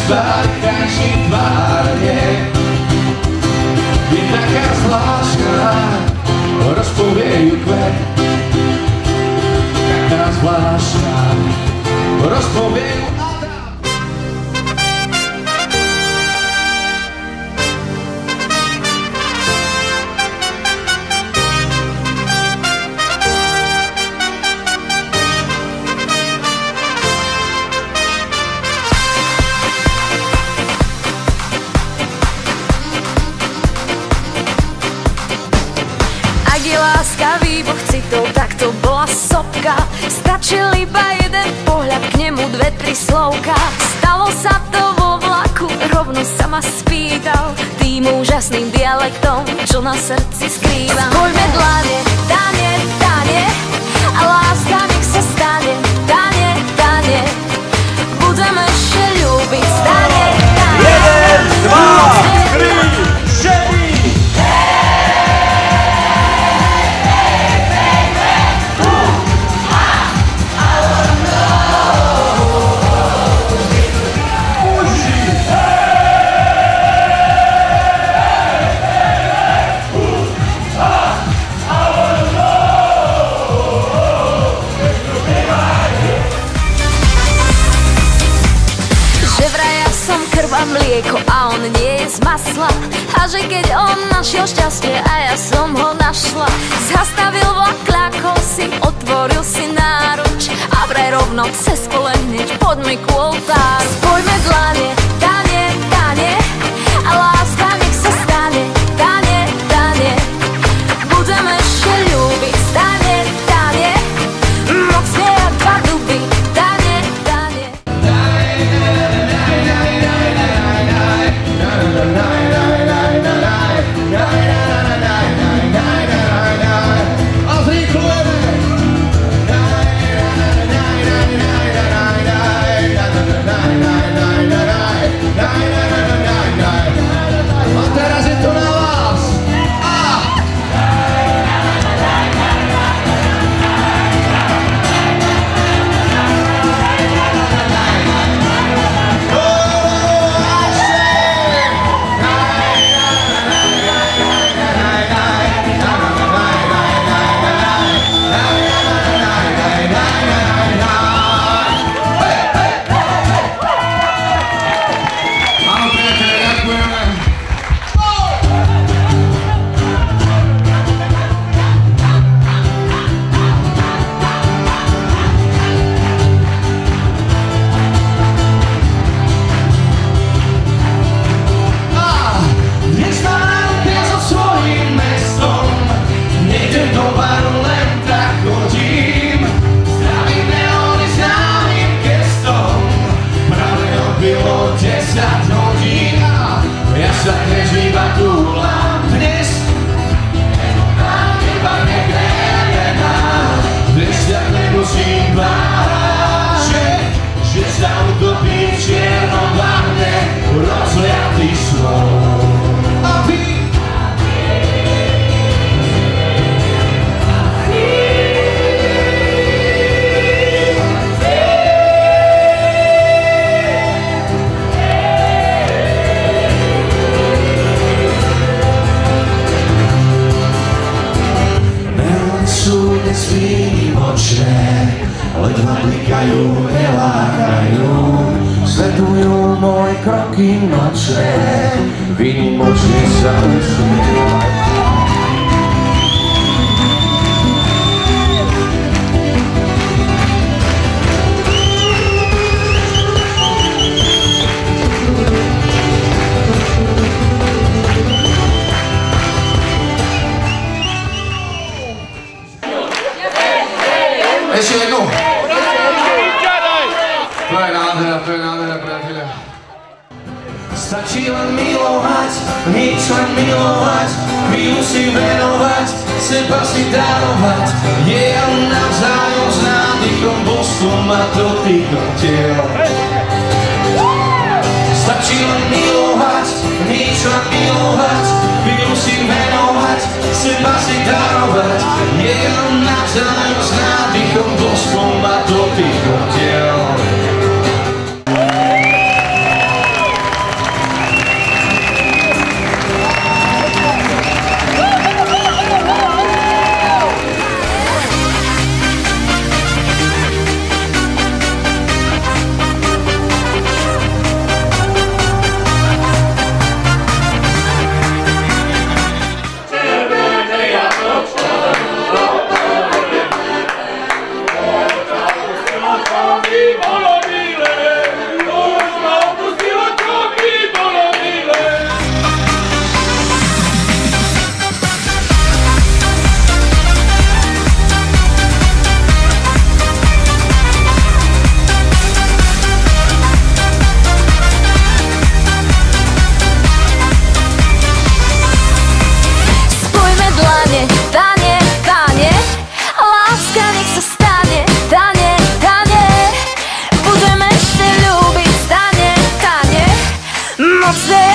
tvár, každý tvár je taká zvláštna, rozpovie ju kvet. Taká zvláštna, rozpovie ju Adam. Láskavý boh citov, tak to bola sopka. Stačil iba jeden pohľad, k nemu dve, tri slovka. Stalo sa to vo vlaku, rovno sa ma spýtal tým úžasným dialektom, čo na srdci skrývam. Spojme dlane, dane, dane, a láska nech sa stane, dane, dane. Budeme ešte ľúbiť, stane, dane. 1, 2, 3, 4. Mlieko a on nie je z masla. A že keď on našiel šťastie a ja som ho našla, zastavil vlak, kľakol si, otvoril si náruč a vraj rovno cez pole hneď poďme k oltáru. Spojme dlane, dane, dane, a láska nech sa stane, dane, dane. Budeme ešte ľúbiť, stane, dane, mocne jak dva duby, dane, dane. Ledva blikajú, nelákajú, sledujú moje kroky nočné, výnimočne sa usmievajú. Ešte jednu. To je nádhera, priateľa. Stačí len milovať, nič len milovať, chvíľu si venovať, seba si darovať. Je navzájom s nádychom, boskom a dotýkom tiel. Stačí len milovať, nič len milovať, chvíľu si venovať, seba si darovať. Je navzájom s nádychom, boskom a dotýkom tiel. mocné.